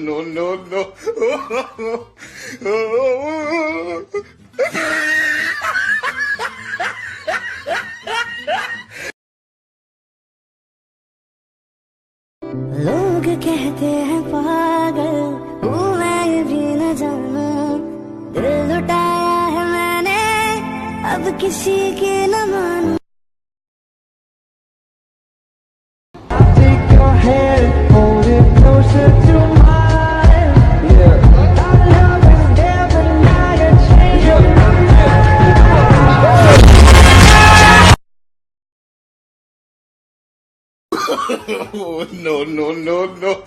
no, no, no. लोग कहते हैं पागल हूँ मैं ये भी न जानू दिल लुटाया है मैंने अब किसी की न मानू Take your hand, hold it closer to mine. Yeah. Our love is there, but now you're changing my Oh, no, no, no, no.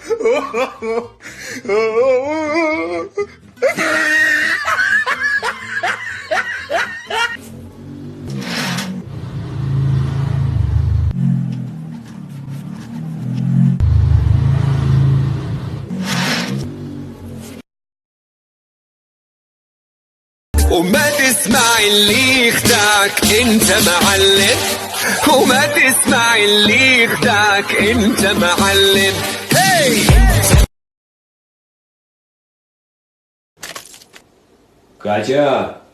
وما تسمع اللي يخدعك انت معلم وما تسمع اللي يخدعك انت معلم هي Катя!